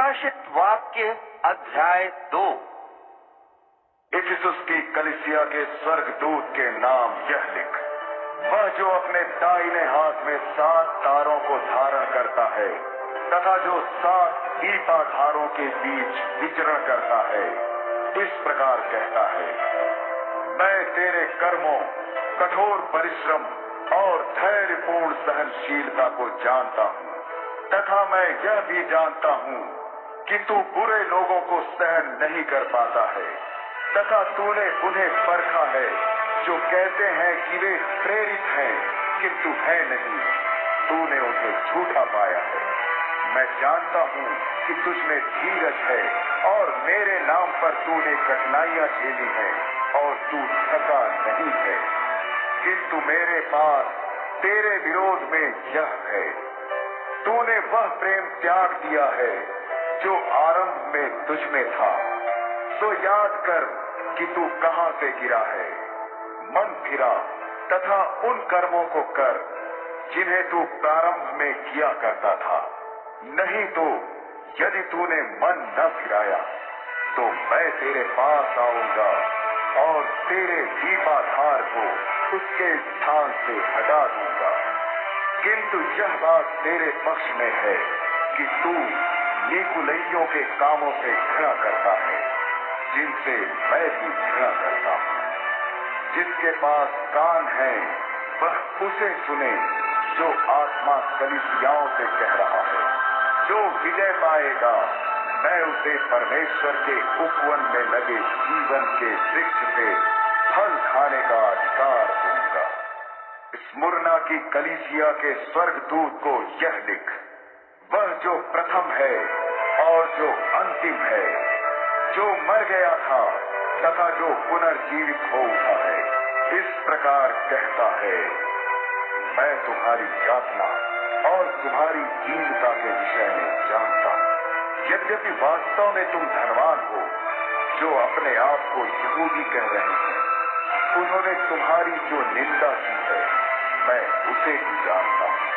प्रकाशित वाक्य अध्याय 2। इफिसुस की कलीसिया के स्वर्गदूत के नाम यह लिख, वह जो अपने दाहिने हाथ में 7 तारों को धारण करता है तथा जो 7 दीपाधारों के बीच विचरण करता है, इस प्रकार कहता है, मैं तेरे कर्मों, कठोर परिश्रम और धैर्यपूर्ण सहनशीलता को जानता हूँ तथा मैं यह भी जानता हूँ कि तू बुरे लोगों को सहन नहीं कर पाता है तथा तूने उन्हें परखा है जो कहते हैं कि वे प्रेरित हैं किंतु है नहीं, तूने उन्हें झूठा पाया है। मैं जानता हूँ कि तुझमें धीरज है और मेरे नाम पर तूने कठिनाइयां झेली हैं और तू थका नहीं है, किंतु मेरे पास तेरे विरोध में यह है, तूने वह प्रेम त्याग दिया है जो आरंभ में तुझमें था। तो याद कर कि तू कहां से गिरा है, मन फिरा तथा उन कर्मों को कर जिन्हें तू प्रारंभ में किया करता था। नहीं तो यदि तूने मन न फिराया तो मैं तेरे पास आऊंगा और तेरे दीपाधार को उसके स्थान से हटा दूंगा। किंतु यह बात तेरे पक्ष में है कि तू नीकुलइयों के कामों से घृणा करता है, जिनसे मैं भी घृणा करता हूँ। जिसके पास कान है वह उसे सुने जो आत्मा कलीसियाओं से कह रहा है। जो विजय पाएगा मैं उसे परमेश्वर के उपवन में लगे जीवन के वृक्ष से फल खाने का अधिकार दूंगा। स्मुरना की कलीसिया के स्वर्गदूत को यह लिख, वह जो प्रथम है और जो अंतिम है, जो मर गया था तथा जो पुनर्जीवित हो उठा है, इस प्रकार कहता है, मैं तुम्हारी यातना और तुम्हारी दीनता के विषय में जानता हूँ। यद्यपि वास्तव में तुम धनवान हो, जो अपने आप को यहूदी कह रहे हैं, उन्होंने तुम्हारी जो निंदा की है मैं उसे भी जानता हूँ।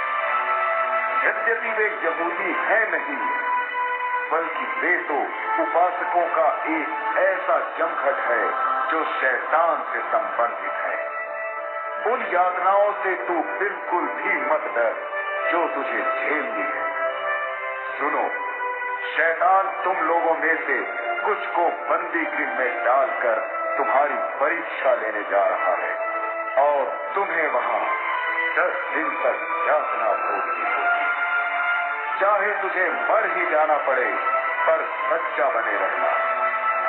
यद्यपि वे यहूदी है नहीं, बल्कि वे तो उपासकों का एक ऐसा जमघट है जो शैतान से संबंधित है। उन यातनाओं से तू बिल्कुल भी मत डर जो तुझे झेलनी है। सुनो, शैतान तुम लोगों में से कुछ को बंदी गृह में डालकर तुम्हारी परीक्षा लेने जा रहा है और तुम्हें वहां 10 दिन तक यातना भोगनी होगी। चाहे तुझे मर ही जाना पड़े पर सच्चा बने रहना,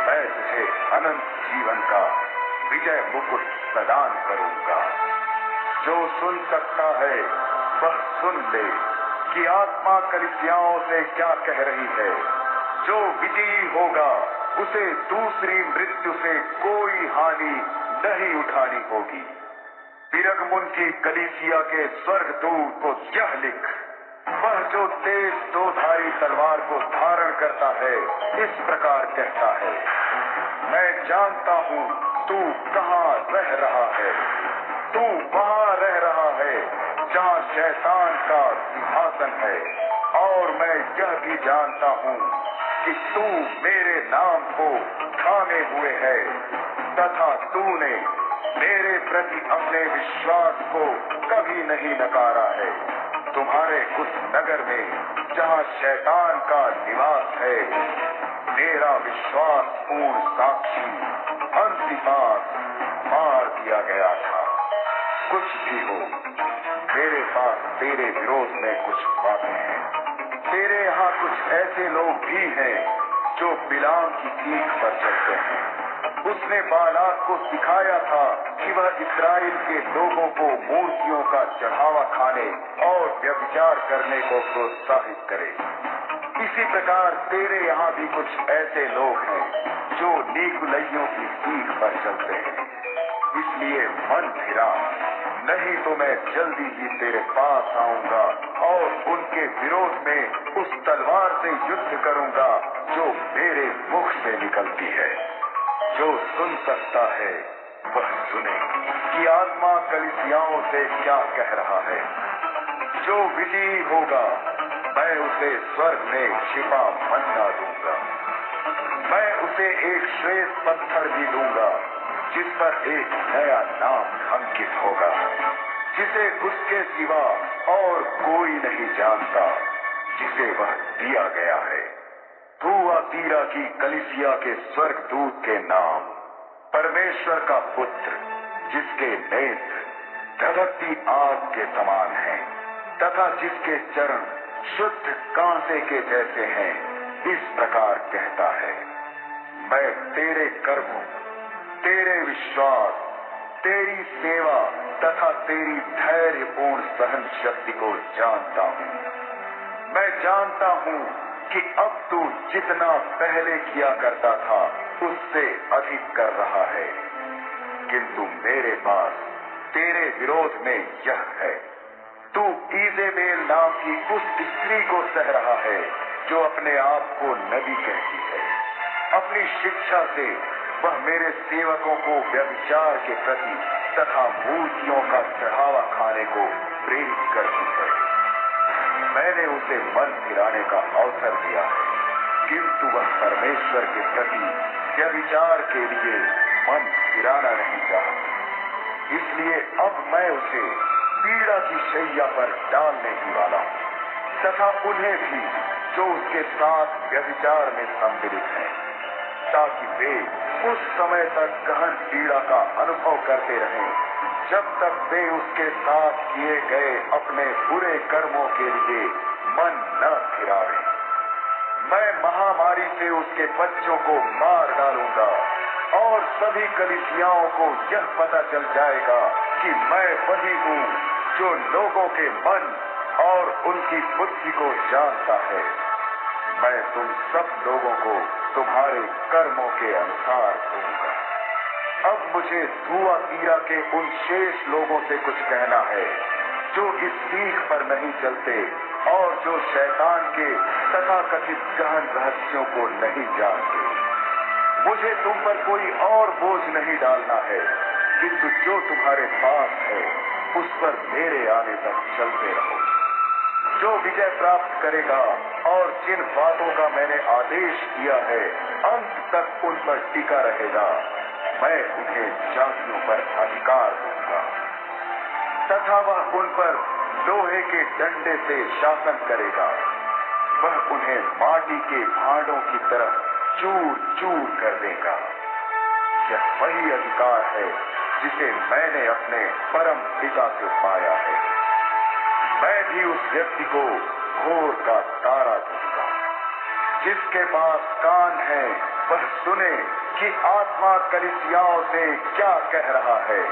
मैं तुझे अनंत जीवन का विजय मुकुट प्रदान करूंगा। जो सुन सकता है वह सुन ले कि आत्मा कलीसियाओं से क्या कह रही है। जो विजयी होगा उसे दूसरी मृत्यु से कोई हानि नहीं उठानी होगी। पिरगमुन की कलीसिया के स्वर्गदूत को यह लिख, वह जो तेज 2-धारी तलवार को धारण करता है इस प्रकार कहता है, मैं जानता हूँ तू कहाँ रह रहा है। तू वहाँ रह रहा है जहाँ शैतान का सिंहासन है, और मैं यह भी जानता हूँ कि तू मेरे नाम को थामे हुए है तथा तूने मेरे प्रति अपने विश्वास को कभी नहीं नकारा है। तुम्हारे उस नगर में जहाँ शैतान का निवास है, मेरा विश्वास पूर्ण साक्षी अंतिपास मार दिया गया था। कुछ भी हो, मेरे पास तेरे विरोध में कुछ बातें हैं। तेरे यहाँ कुछ ऐसे लोग भी हैं जो बिलाम की सीख पर चलते हैं। उसने बालाक को सिखाया था कि वह इस्राएल के लोगों को मूर्तियों का चढ़ावा खाने और व्यभिचार करने को प्रोत्साहित करे। इसी प्रकार तेरे यहाँ भी कुछ ऐसे लोग हैं जो नीकुलइयों की सीख पर चलते हैं। इसलिए मन फिरा, नहीं तो मैं जल्दी ही तेरे पास आऊंगा और उनके विरोध में उस तलवार से युद्ध करूंगा जो मेरे मुख से निकलती है। जो सुन सकता है वह सुने कि आत्मा कलीसियाओं से क्या कह रहा है। जो विजयी होगा मैं उसे स्वर्ग में छिपा मन्ना दूंगा। मैं उसे एक श्वेत पत्थर भी दूंगा जिस पर एक नया नाम अंकित होगा, जिसे उसके सिवा और कोई नहीं जानता, जिसे वह दिया गया है। थुआतीरा की कलीसिया के स्वर्गदूत के नाम, परमेश्वर का पुत्र, जिसके नेत्र धधकती आग के समान हैं तथा जिसके चरण शुद्ध कांसे के जैसे हैं, इस प्रकार कहता है, मैं तेरे कर्मों, तेरे विश्वास, तेरी सेवा तथा तेरी धैर्यपूर्ण सहन शक्ति को जानता हूँ। मैं जानता हूँ कि अब तू जितना पहले किया करता था उससे अधिक कर रहा है, किंतु मेरे पास तेरे विरोध में यह है, तू ईजेबेल नाम की उस स्त्री को सह रहा है जो अपने आप को नबी कहती है। अपनी शिक्षा से वह मेरे सेवकों को व्यभिचार के प्रति तथा मूर्तियों का चढ़ावा खाने को प्रेरित करती है। मैंने उसे मन फिराने का अवसर दिया है, किंतु वह परमेश्वर के प्रति व्यभिचार के लिए मन फिराना नहीं चाहती। इसलिए अब मैं उसे पीड़ा की शैया पर डालने ही वाला हूँ तथा उन्हें भी जो उसके साथ व्यभिचार में सम्मिलित हैं, ताकि वे उस समय तक गहन पीड़ा का अनुभव करते रहें जब तक वे उसके साथ किए गए अपने बुरे कर्मों के लिए मन न फिरावें। मैं महामारी से उसके बच्चों को मार डालूंगा और सभी कलीसियाओं को यह पता चल जाएगा कि मैं वही हूँ जो लोगों के मन और उनकी बुद्धि को जानता है। मैं तुम सब लोगों को तुम्हारे कर्मों के अनुसार दूंगा। अब मुझे थुआतीरा के उन शेष लोगों से कुछ कहना है जो इस सीख पर नहीं चलते और जो शैतान के तथाकथित गहन रहस्यों को नहीं जानते। मुझे तुम पर कोई और बोझ नहीं डालना है, किंतु जो तुम्हारे पास है उस पर मेरे आने तक चलते रहो। जो विजय प्राप्त करेगा और जिन बातों का मैंने आदेश दिया है अंत तक उन पर टिका रहेगा, मैं उन्हें जातियों पर अधिकार दूंगा तथा वह उन पर लोहे के डंडे से शासन करेगा। वह उन्हें माटी के भांडों की तरह चूर चूर कर देगा। यह वही अधिकार है जिसे मैंने अपने परम पिता से पाया है। मैं भी उस व्यक्ति को भोर का तारा दूंगा। जिसके पास कान है वह सुने कि आत्मा कलीसियाओं से क्या कह रहा है।